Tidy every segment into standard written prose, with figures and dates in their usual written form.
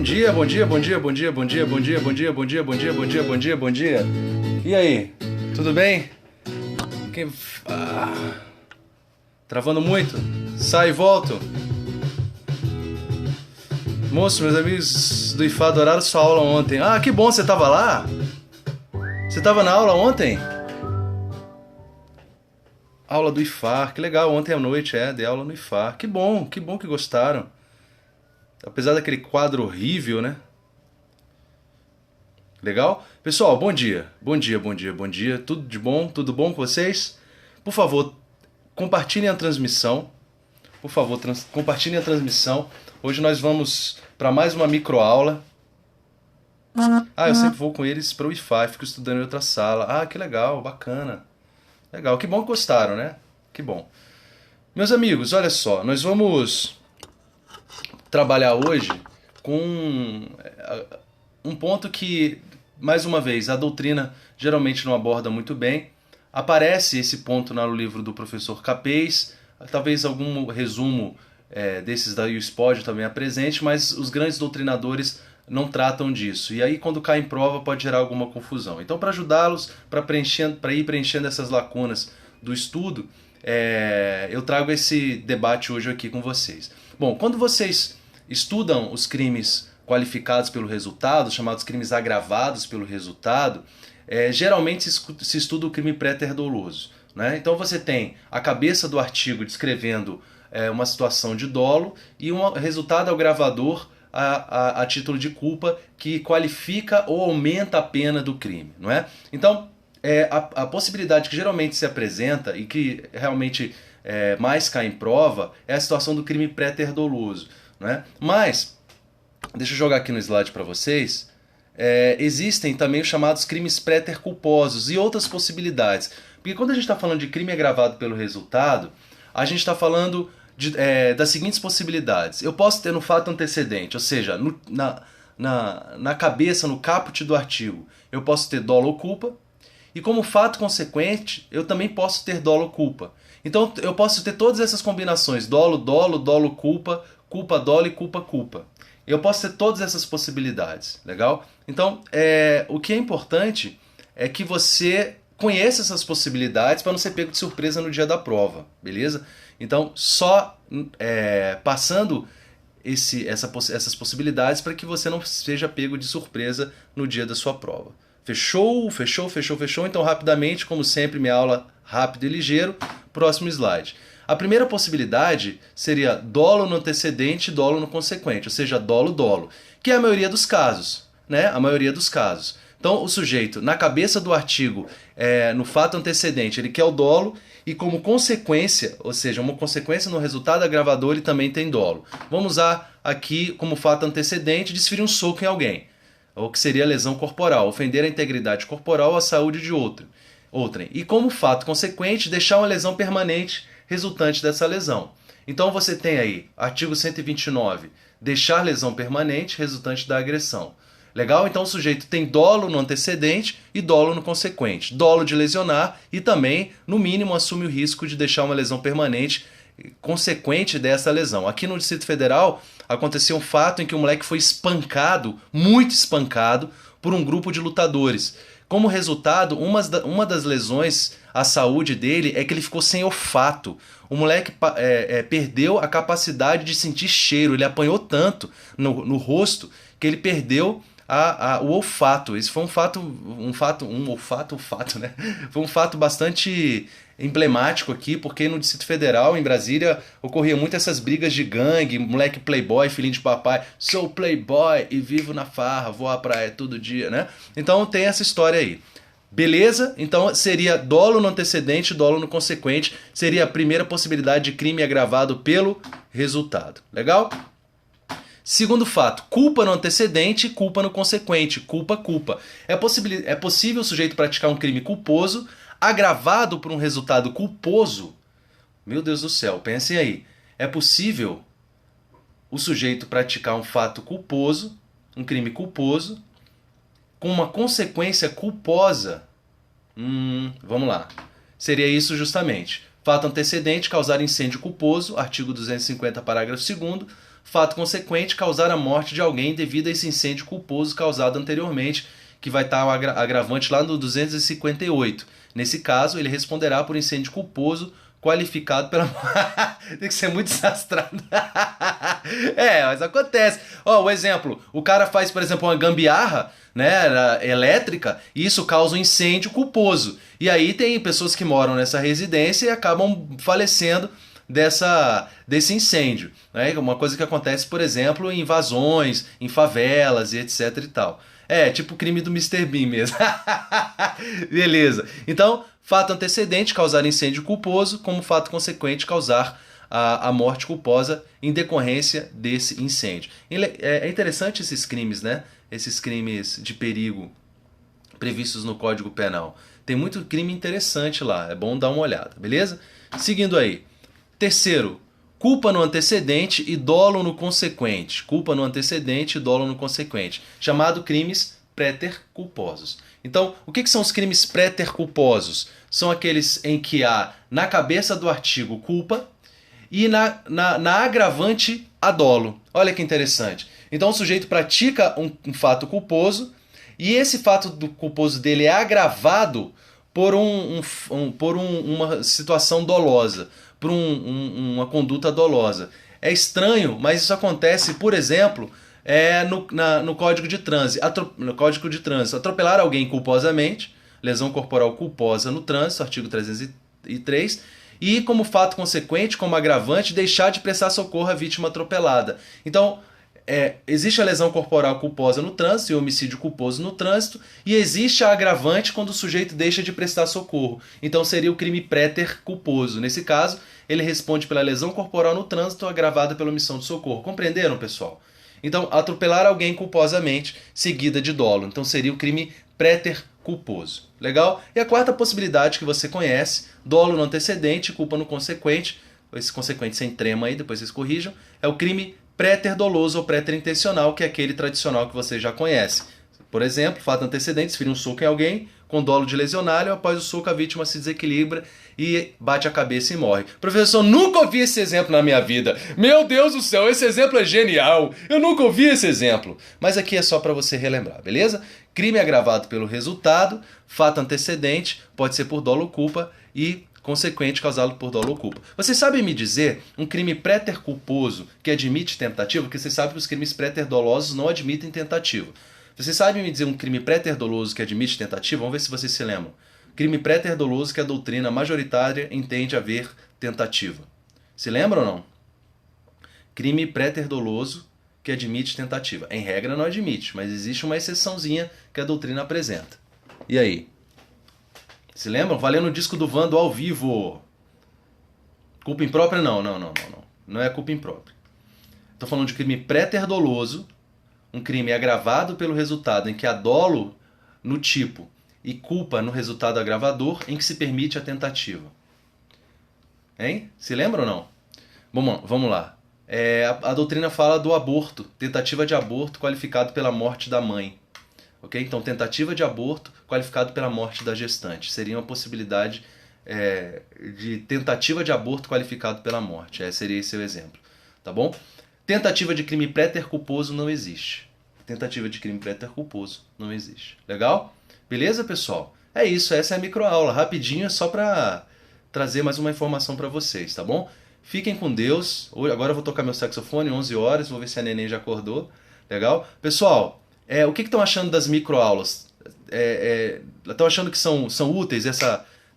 dia, bom dia, bom dia, bom dia, bom dia, bom dia, bom dia, bom dia, bom dia, bom dia, bom dia, bom dia. E aí, tudo bem? Travando muito? Sai e volto. Moço, meus amigos do IFA adoraram sua aula ontem. Ah, que bom, você tava lá? Você tava na aula ontem? Aula do IFAR, que legal, ontem à noite, dei aula no IFAR. Que bom que gostaram. Apesar daquele quadro horrível, né? Legal? Pessoal, bom dia. Bom dia, bom dia, bom dia. Tudo de bom? Tudo bom com vocês? Por favor, compartilhem a transmissão. Por favor, compartilhem a transmissão. Hoje nós vamos para mais uma microaula. Eu sempre vou com eles para o IFAR, fico estudando em outra sala. Ah, que legal, bacana. Legal, que bom que gostaram, né? Que bom. Meus amigos, olha só, nós vamos trabalhar hoje com um ponto que, mais uma vez, a doutrina geralmente não aborda muito bem. Aparece esse ponto no livro do professor Capês, talvez algum resumo desses da USPOD também apresente, mas os grandes doutrinadores não tratam disso. E aí, quando cai em prova, pode gerar alguma confusão. Então, para ajudá-los, para ir preenchendo essas lacunas do estudo, eu trago esse debate hoje aqui com vocês. Bom, quando vocês estudam os crimes qualificados pelo resultado, chamados crimes agravados pelo resultado, geralmente se estuda o crime pré-terdoloso, né? Então, você tem a cabeça do artigo descrevendo uma situação de dolo e um resultado agravador a título de culpa que qualifica ou aumenta a pena do crime, não é? Então, a possibilidade que geralmente se apresenta e que realmente mais cai em prova é a situação do crime pré-terdoloso, não é? Mas, deixa eu jogar aqui no slide para vocês, existem também os chamados crimes pré-terculposos e outras possibilidades. Porque quando a gente está falando de crime agravado pelo resultado, a gente está falando das seguintes possibilidades. Eu posso ter no fato antecedente, ou seja, na cabeça, no caput do artigo, eu posso ter dolo ou culpa, e como fato consequente, eu também posso ter dolo ou culpa. Então eu posso ter todas essas combinações, dolo, dolo, dolo, culpa, culpa, dolo e culpa, culpa. Eu posso ter todas essas possibilidades, legal? Então, o que é importante é que você conheça essas possibilidades para não ser pego de surpresa no dia da prova, beleza? Então, só passando essas possibilidades para que você não seja pego de surpresa no dia da sua prova. Fechou? Fechou? Fechou? Fechou? Então, rapidamente, como sempre, minha aula rápido e ligeiro. Próximo slide. A primeira possibilidade seria dolo no antecedente e dolo no consequente, ou seja, dolo, dolo, que é a maioria dos casos, né? A maioria dos casos. Então, o sujeito, na cabeça do artigo, no fato antecedente, ele quer o dolo e como consequência, ou seja, uma consequência no resultado agravador, ele também tem dolo. Vamos usar aqui como fato antecedente desferir um soco em alguém, ou que seria lesão corporal, ofender a integridade corporal ou a saúde de outrem. E como fato consequente, deixar uma lesão permanente resultante dessa lesão. Então você tem aí, artigo 129, deixar lesão permanente resultante da agressão. Legal? Então o sujeito tem dolo no antecedente e dolo no consequente. Dolo de lesionar e também, no mínimo, assume o risco de deixar uma lesão permanente consequente dessa lesão. Aqui no Distrito Federal aconteceu um fato em que o moleque foi espancado, muito espancado, por um grupo de lutadores. Como resultado, uma das lesões à saúde dele é que ele ficou sem olfato. O moleque perdeu a capacidade de sentir cheiro. Ele apanhou tanto no rosto que ele perdeu o olfato. Esse foi um fato, né? Foi um fato bastante emblemático aqui, porque no Distrito Federal, em Brasília, ocorria muito essas brigas de gangue, moleque playboy, filhinho de papai, sou playboy e vivo na farra, vou à praia todo dia, né? Então tem essa história aí. Beleza? Então seria dolo no antecedente, dolo no consequente, seria a primeira possibilidade de crime agravado pelo resultado. Legal? Segundo fato, culpa no antecedente, culpa no consequente, culpa, culpa. É possível o sujeito praticar um crime culposo, agravado por um resultado culposo? Meu Deus do céu, pensem aí. É possível o sujeito praticar um fato culposo, um crime culposo, com uma consequência culposa? Vamos lá. Seria isso justamente. Fato antecedente, causar incêndio culposo, artigo 250, parágrafo 2º. fato consequente, causar a morte de alguém devido a esse incêndio culposo causado anteriormente, que vai estar o agravante lá no 258. Nesse caso, ele responderá por incêndio culposo qualificado pela... Tem que ser muito desastrado. Mas acontece. O exemplo, o cara faz, por exemplo, uma gambiarra, né, elétrica, e isso causa um incêndio culposo. E aí tem pessoas que moram nessa residência e acabam falecendo desse incêndio. Né? Uma coisa que acontece, por exemplo, em invasões, em favelas e etc e tal. Tipo o crime do Mr. Bean mesmo. Beleza. Então, fato antecedente, causar incêndio culposo, como fato consequente, causar a morte culposa em decorrência desse incêndio. É interessante esses crimes, né? Esses crimes de perigo previstos no Código Penal. Tem muito crime interessante lá, é bom dar uma olhada, beleza? Seguindo aí. Terceiro, culpa no antecedente e dolo no consequente. Culpa no antecedente e dolo no consequente. Chamado crimes préter-culposos. Então, o que são os crimes préter-culposos? São aqueles em que há na cabeça do artigo culpa e na agravante a dolo. Olha que interessante. Então o sujeito pratica um fato culposo e esse fato culposo dele é agravado por uma situação dolosa, por uma conduta dolosa. É estranho, mas isso acontece, por exemplo, no Código de Trânsito. No Código de Trânsito, atropelar alguém culposamente, lesão corporal culposa no trânsito, artigo 303, e como fato consequente, como agravante, deixar de prestar socorro à vítima atropelada. Então, existe a lesão corporal culposa no trânsito e o homicídio culposo no trânsito, e existe a agravante quando o sujeito deixa de prestar socorro. Então seria o crime préter culposo. Nesse caso, ele responde pela lesão corporal no trânsito agravada pela omissão de socorro. Compreenderam, pessoal? Então, atropelar alguém culposamente, seguida de dolo. Então seria o crime préter culposo. Legal? E a quarta possibilidade que você conhece, dolo no antecedente, culpa no consequente, esse consequente sem trema aí, depois vocês corrijam, é o crime préter doloso ou préter intencional, que é aquele tradicional que você já conhece. Por exemplo, fato antecedente, se vira um soco em alguém, com dolo de lesionário, após o soco a vítima se desequilibra e bate a cabeça e morre. Professor, nunca ouvi esse exemplo na minha vida. Meu Deus do céu, esse exemplo é genial. Eu nunca ouvi esse exemplo. Mas aqui é só para você relembrar, beleza? Crime agravado pelo resultado, fato antecedente, pode ser por dolo ou culpa e consequente causado por dolo ou culpa. Vocês sabem me dizer um crime préter culposo que admite tentativa? Porque vocês sabem que os crimes préter dolosos não admitem tentativa. Vocês sabem me dizer um crime préter doloso que admite tentativa? Vamos ver se vocês se lembram. Crime préter doloso que a doutrina majoritária entende haver tentativa. Se lembram ou não? Crime préter doloso que admite tentativa. Em regra não admite, mas existe uma exceçãozinha que a doutrina apresenta. E aí? Se lembram? Valendo o disco do Vando ao vivo. Culpa imprópria? Não. Não é culpa imprópria. Estou falando de crime préter doloso, um crime agravado pelo resultado em que há dolo no tipo e culpa no resultado agravador em que se permite a tentativa. Hein? Se lembra ou não? Vamos lá. A doutrina fala do aborto, tentativa de aborto qualificado pela morte da mãe. Okay? Então, tentativa de aborto qualificado pela morte da gestante. Seria uma possibilidade de tentativa de aborto qualificado pela morte. Seria esse o exemplo. Tá bom? Tentativa de crime préter culposo não existe. Tentativa de crime préter culposo não existe. Legal? Beleza, pessoal? É isso, essa é a microaula. Rapidinho, só para trazer mais uma informação para vocês, tá bom? Fiquem com Deus. Agora eu vou tocar meu saxofone, 11 horas, vou ver se a neném já acordou. Legal? Pessoal, o que estão achando das microaulas? Estão achando que são úteis?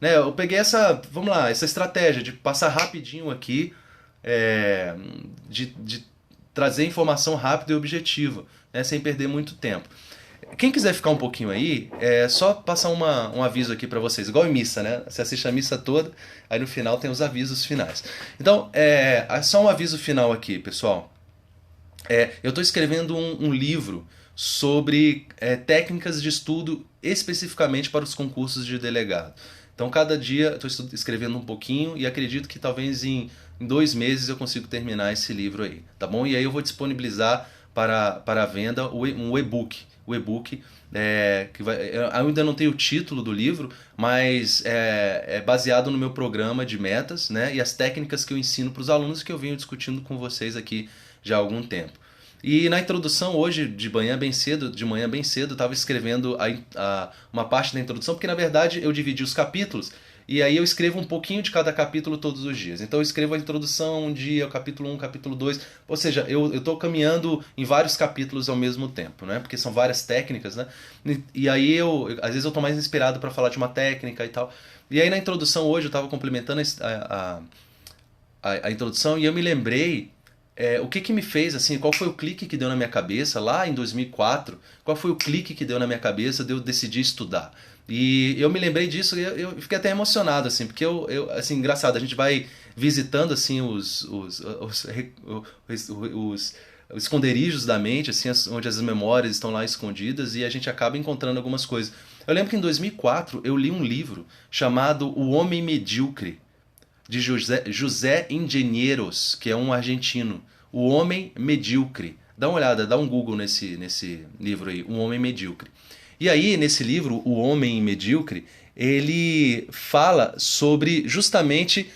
Eu peguei essa estratégia de passar rapidinho aqui, de trazer informação rápida e objetiva, né, sem perder muito tempo. Quem quiser ficar um pouquinho aí, é só passar um aviso aqui para vocês, igual em missa, né? Você assiste a missa toda, aí no final tem os avisos finais. Então, só um aviso final aqui, pessoal. Eu estou escrevendo um livro sobre técnicas de estudo especificamente para os concursos de delegado. Então, cada dia eu estou escrevendo um pouquinho e acredito que talvez em 2 meses eu consigo terminar esse livro aí, tá bom? E aí eu vou disponibilizar para a venda um e-book o e-book, eu ainda não tenho o título do livro, mas é baseado no meu programa de metas, né, e as técnicas que eu ensino para os alunos que eu venho discutindo com vocês aqui já há algum tempo. E na introdução hoje, de manhã bem cedo, eu estava escrevendo uma parte da introdução, porque na verdade eu dividi os capítulos, e aí eu escrevo um pouquinho de cada capítulo todos os dias. Então eu escrevo a introdução um dia, o capítulo 1, capítulo 2, ou seja, eu estou caminhando em vários capítulos ao mesmo tempo, né? Porque são várias técnicas, né? E aí às vezes eu estou mais inspirado para falar de uma técnica e tal. E aí na introdução hoje eu estava complementando a introdução e eu me lembrei o que me fez, assim, qual foi o clique que deu na minha cabeça lá em 2004, qual foi o clique que deu na minha cabeça de eu decidir estudar. E eu me lembrei disso e eu fiquei até emocionado, assim, porque assim, engraçado, a gente vai visitando, assim, os esconderijos da mente, assim, onde as memórias estão lá escondidas e a gente acaba encontrando algumas coisas. Eu lembro que em 2004 eu li um livro chamado O Homem Medíocre, de José Ingenieros, que é um argentino. O Homem Medíocre. Dá uma olhada, dá um Google nesse livro aí, O Homem Medíocre. E aí, nesse livro, O Homem Medíocre, ele fala sobre justamente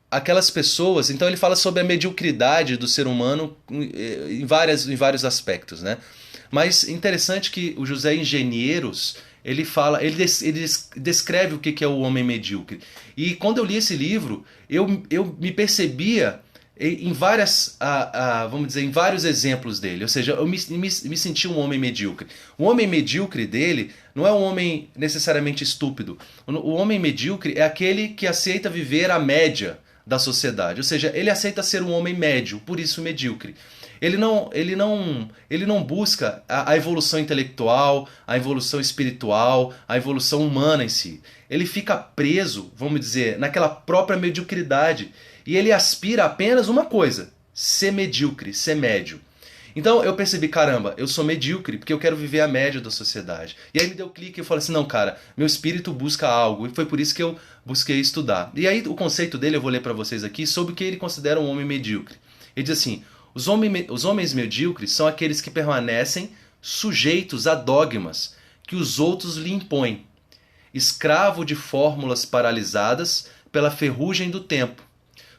aquelas pessoas. Então ele fala sobre a mediocridade do ser humano em vários aspectos, né? Mas interessante que o José Engenheiros ele descreve o que é o homem medíocre. E quando eu li esse livro, eu me percebia em vamos dizer, em vários exemplos dele. Ou seja, eu me senti um homem medíocre. O homem medíocre dele não é um homem necessariamente estúpido. O homem medíocre é aquele que aceita viver a média da sociedade. Ou seja, ele aceita ser um homem médio, por isso medíocre. Ele não busca a evolução intelectual, a evolução espiritual, a evolução humana em si. Ele fica preso, vamos dizer, naquela própria mediocridade. E ele aspira apenas uma coisa: ser medíocre, ser médio. Então eu percebi, caramba, eu sou medíocre porque eu quero viver a média da sociedade. E aí me deu clique e eu falei assim, não, cara, meu espírito busca algo. E foi por isso que eu busquei estudar. E aí o conceito dele eu vou ler para vocês aqui sobre o que ele considera um homem medíocre. Ele diz assim: os homens medíocres são aqueles que permanecem sujeitos a dogmas que os outros lhe impõem, escravo de fórmulas paralisadas pela ferrugem do tempo.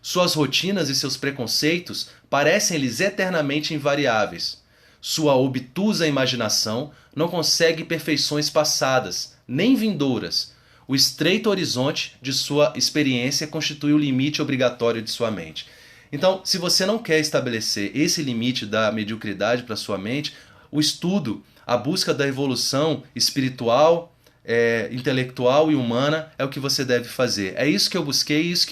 Suas rotinas e seus preconceitos parecem-lhes eternamente invariáveis. Sua obtusa imaginação não consegue perfeições passadas, nem vindouras. O estreito horizonte de sua experiência constitui o limite obrigatório de sua mente. Então, se você não quer estabelecer esse limite da mediocridade para sua mente, o estudo, a busca da evolução espiritual, intelectual e humana é o que você deve fazer. É isso que eu busquei, isso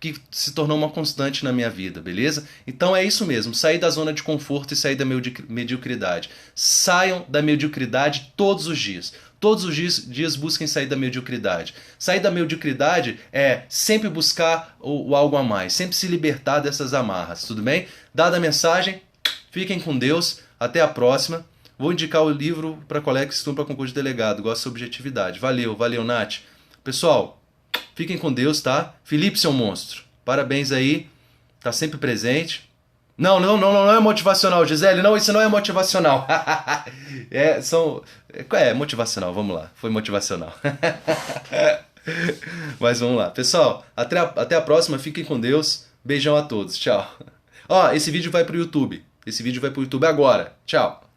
que se tornou uma constante na minha vida, beleza? Então é isso mesmo, sair da zona de conforto e sair da mediocridade. Saiam da mediocridade todos os dias. Todos os dias busquem sair da mediocridade. Sair da mediocridade é sempre buscar o algo a mais, sempre se libertar dessas amarras, tudo bem? Dada a mensagem, fiquem com Deus, até a próxima. Vou indicar o livro para colegas que estão para concurso de delegado, gosto de objetividade. Valeu, Nath. Pessoal, fiquem com Deus, tá? Felipe, seu monstro, parabéns aí, tá sempre presente. Não é motivacional, Gisele. Não, isso não é motivacional. Motivacional, vamos lá. Foi motivacional. Mas vamos lá. Pessoal, até a próxima. Fiquem com Deus. Beijão a todos. Tchau. Esse vídeo vai pro YouTube. Esse vídeo vai pro YouTube agora. Tchau.